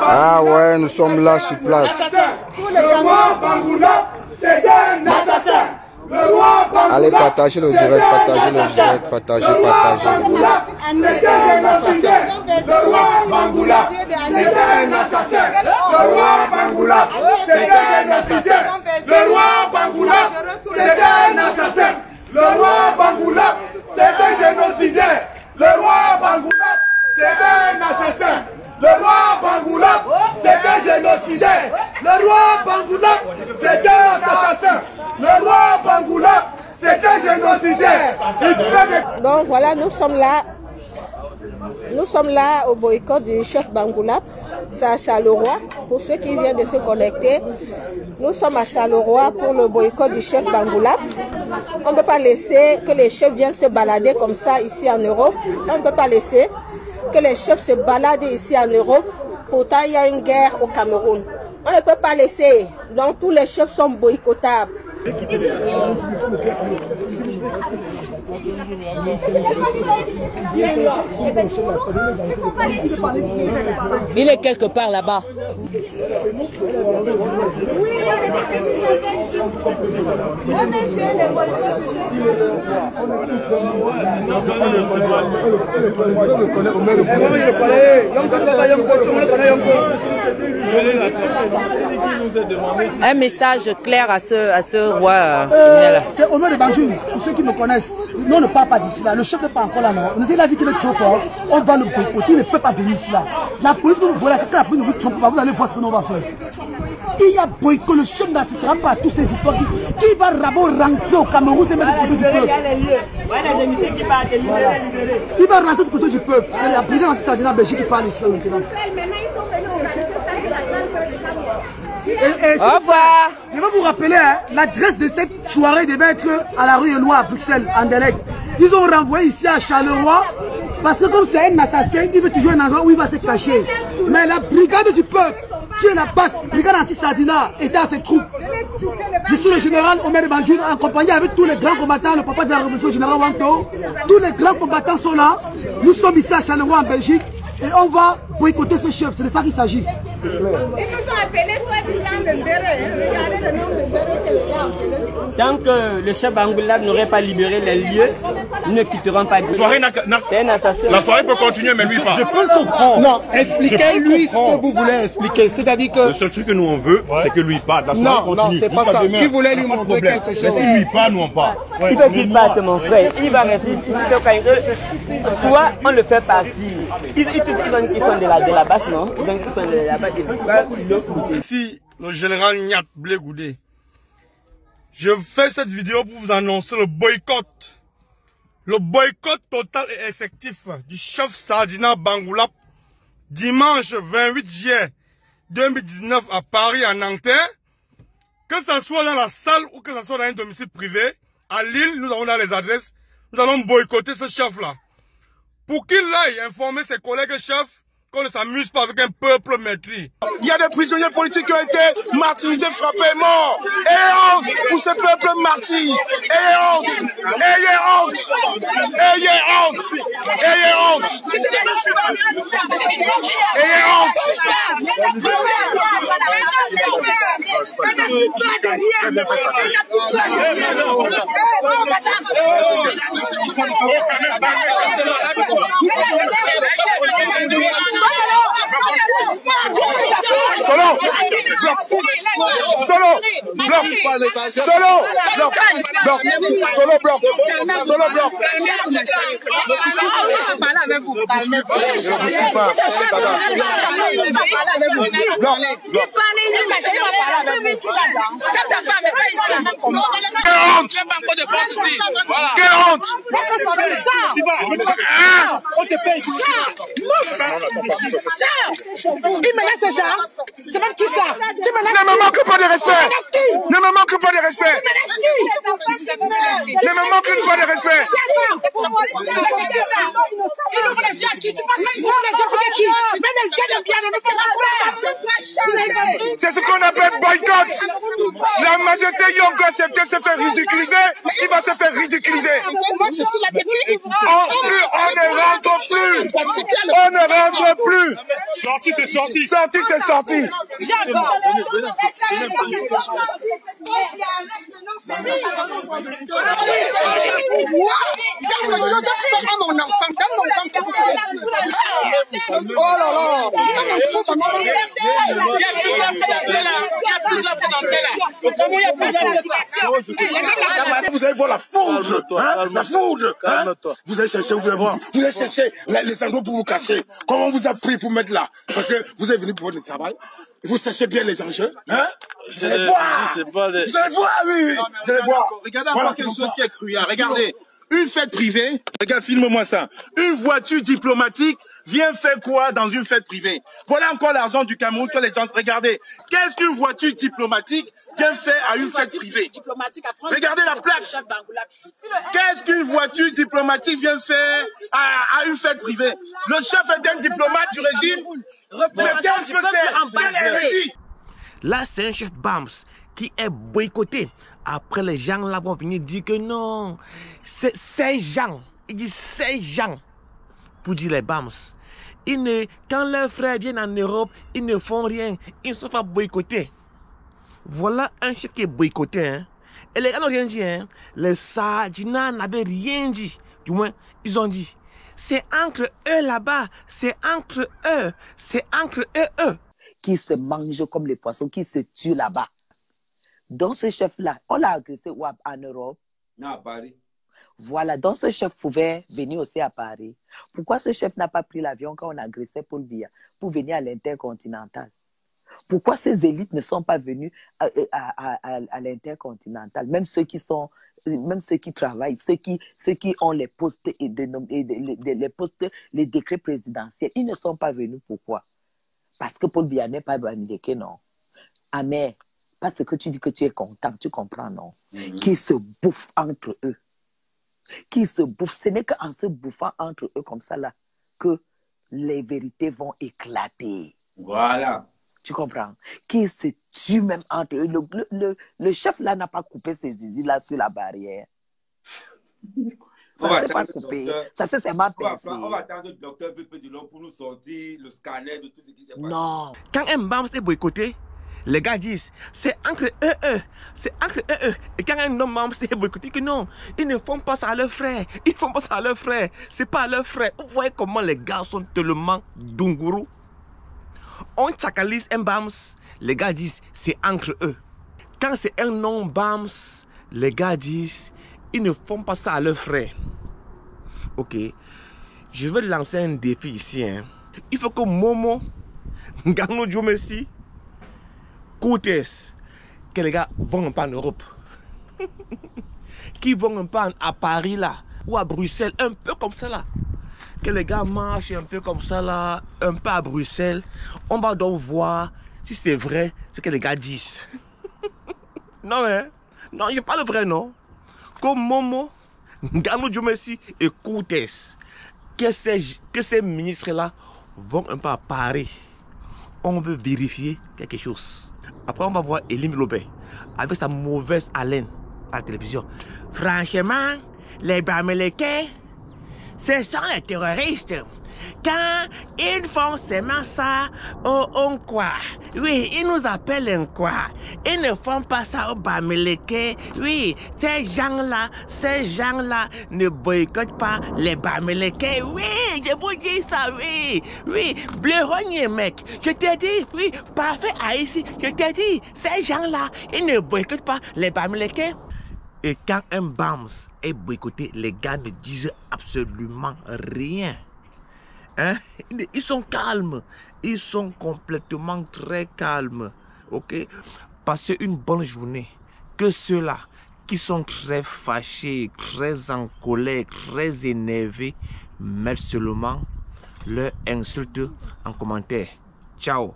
Ah ouais, nous sommes là sur place. Le roi Bangoula, c'est un assassin. Le roi Bangoula, allez partager le direct, partagez le direct, partagez. C'est un assassin. Le roi Bangoula, c'est un assassin. Le roi Bangoula, c'est un assassin. Le roi Bangoula, c'est un assassin. Le roi Bangoula, c'est un génocidaire. Le roi Bangoula, c'est un assassin. Le roi Bangoula, c'est un génocidaire. Le roi Bangoula, c'est un assassin. Le roi Bangoula, c'est un génocidaire. Donc voilà, nous sommes là. Nous sommes là au boycott du chef Bangoula. C'est à Charleroi. Pour ceux qui viennent de se connecter, nous sommes à Charleroi pour le boycott du chef Bangoula. On ne peut pas laisser que les chefs viennent se balader comme ça ici en Europe. On ne peut pas laisser que les chefs se baladent ici en Europe. Pourtant, il y a une guerre au Cameroun. On ne peut pas laisser. Donc, tous les chefs sont boycottables. Il est quelque part là-bas. Un message clair à ce roi. C'est au nom de Banjoum, pour ceux qui me connaissent. Nous, on ne parle pas d'ici là. Le chef n'est pas encore là, non. On a dit qu'il est trop fort. On va le boycotter. Il ne peut pas venir ici là. La police que vous voyez là, c'est que la police ne vous trompe pas. Vous allez voir ce que nous on va faire. Il y a boycott. Le chef n'assistera pas à toutes ces histoires. Qui va rentrer au Cameroun, c'est mettre du côté du peuple. Il va rentrer du côté du peuple. C'est la présidente anti-Sardina Belgique qui parle ici maintenant. Au revoir. Je vais vous rappeler, hein, l'adresse de cette soirée devait être à la rue Eloi à Bruxelles, en Delec. Ils ont renvoyé ici à Charleroi parce que comme c'est un assassin, il veut toujours un endroit où il va se cacher. Mais la brigade du peuple, qui est la base, brigade anti-Sardina, était à ses troupes. Je suis le général Omer Banjoum, accompagné avec tous les grands combattants, le papa de la révolution, le général Wanto. Tous les grands combattants sont là. Nous sommes ici à Charleroi en Belgique. Et on va boycotter ce chef, c'est de ça qu'il s'agit. Ils nous ont appelés soi-disant le Mbéré. Regardez le nom de Mbéré. Tant que le chef Bangoula n'aurait pas libéré les lieux, nous ne quitterons pas. C'est un assassin. La soirée peut continuer, mais lui pas. Je peux le comprendre. Non, expliquez-lui ce que vous voulez expliquer. C'est-à-dire que... Le seul truc que nous on veut, c'est que lui parte. La soirée continue. Non, c'est pas ça. Tu voulais lui montrer quelque chose. Mais si lui part, nous on part. Il veut qu'il parte, mon frère. Il va rester. Soit on le fait partir. Ils sont de la base, non? Ils sont de la base. Ici, le général Nyat Blé Goudé. Je fais cette vidéo pour vous annoncer le boycott. Le boycott total et effectif du chef Sardina Bangoula dimanche 28 juillet 2019 à Paris, à Nanterre. Que ce soit dans la salle ou que ce soit dans un domicile privé, à Lille, nous avons dans les adresses, nous allons boycotter ce chef-là. Pour qu'il aille informer ses collègues chefs qu'on ne s'amuse pas avec un peuple maîtris. Il y a des prisonniers politiques qui ont été martyrisés, frappés, morts. Ayez honte pour ce peuple martyr. Ayez honte. Ayez honte. Ayez honte. Ayez honte. Ayez honte. Solo, quelle honte! On te paye. Il menace les gens. C'est même qui ça? Ne me manque pas de respect. Ne me manque pas de respect. Ne me manque pas de respect. Il ouvre les yeux à qui? Tu penses qu'ils font les yeux pour qui? Même les yeux de bien ne nous font pas. C'est ce qu'on appelle boycott. La majesté Yonko accepte de se faire ridiculiser, il va se faire ridiculiser. On ne rentre plus. On ne rentre plus. Sorti, c'est sorti. Sorti, c'est sorti. Oh là là. Vous allez voir la foudre, hein, la foudre. Hein? Vous allez chercher, vous allez voir. Vous allez chercher les endroits pour vous cacher. Comment on vous a pris pour mettre là? Parce que vous êtes venu pour votre travail. Vous cherchez bien les enjeux, hein? Vous allez voir. Vous allez voir, oui. Vous allez voir. Regardez encore quelque chose qui est cruel. Regardez. Une fête privée, regarde, filme-moi ça. Une voiture diplomatique vient faire quoi dans une fête privée? Voilà encore l'argent du Cameroun que les gens... Regardez, qu'est-ce qu'une voiture diplomatique vient faire à une fête privée? Regardez la plaque. Qu'est-ce qu'une voiture diplomatique vient faire à une fête privée? Le chef est un diplomate du régime. Mais qu'est-ce que c'est? Là, c'est un chef BAMS qui est boycotté. Après, les gens là vont venir dire que non, c'est ces gens, ils disent ces gens, pour dire les BAMS. Quand leurs frères viennent en Europe, ils ne font rien, ils sont pas boycottés. Voilà un chef qui est boycotté. Hein. Et les gars n'ont rien dit. Hein. Les Sadjina n'avaient rien dit. Du moins, ils ont dit, c'est entre eux là-bas, c'est entre eux, c'est entre eux. Qui se mangent comme les poissons, qui se tuent là-bas. Donc ce chef-là, on l'a agressé en Europe? Non, à Paris. Voilà, donc ce chef pouvait venir aussi à Paris. Pourquoi ce chef n'a pas pris l'avion quand on agressait Paul Biya pour venir à l'Intercontinental? Pourquoi ces élites ne sont pas venues à l'Intercontinental? Même ceux qui travaillent, ceux qui ont les postes les décrets présidentiels, ils ne sont pas venus. Pourquoi? Parce que Paul Biya n'est pas Bamileke, non. Amen. Parce que tu dis que tu es content, tu comprends, non? Qui se bouffent entre eux. Qui se bouffent. Ce n'est qu'en se bouffant entre eux comme ça, là, que les vérités vont éclater. Voilà. Tu comprends? Qui se tuent même entre eux. Le chef, là, n'a pas coupé ses zizi, là, sur la barrière. Ça ne s'est pas coupé. Ça s'est seulement percé. On va attendre le docteur Vipedilon pour nous sortir le scanner de tout ce qui s'est passé. Non. Quand un BAMS est boycotté, les gars disent, c'est entre eux, c'est entre eux. Et quand un homme membre est boycotté, que non, ils ne font pas ça à leurs frères. Ils ne font pas ça à leurs frères. C'est pas à leurs frères. Vous voyez comment les gars sont tellement dungourous. On chakalise un BAMS, les gars disent, c'est entre eux. Quand c'est un non-BAMS, les gars disent, ils ne font pas ça à leurs frères. Ok, je vais lancer un défi ici. Hein. Il faut que Momo, Gano Djomessi, Koutes, que les gars vont un peu en Europe. Qui vont un peu à Paris là, ou à Bruxelles, un peu comme ça là. Que les gars marchent un peu comme ça là, un peu à Bruxelles. On va donc voir si c'est vrai ce que les gars disent. Non, hein? Non, je parle vrai, non? Comme Momo, Gano Djomessi et Koutes, que ces ministres-là vont un peu à Paris. On veut vérifier quelque chose. Après, on va voir Elim Lobé avec sa mauvaise haleine à la télévision. Franchement, les Bamileke, ce sont les terroristes. Quand ils font seulement ça, on quoi? Oui, ils nous appellent un quoi? Ils ne font pas ça au Bamileke. Oui, ces gens-là ne boycottent pas les Bamileke. Oui, je vous dis ça, oui. Oui, Blairogne, mec. Je t'ai dit, oui, parfait Haïti. Je t'ai dit, ces gens-là, ils ne boycottent pas les Bamileke. Et quand un BAMS est boycotté, les gars ne disent absolument rien. Hein? Ils sont calmes. Ils sont complètement très calmes. Ok? Passez une bonne journée. Que ceux-là qui sont très fâchés, très en colère, très énervés, mettent seulement leur insulte en commentaire. Ciao.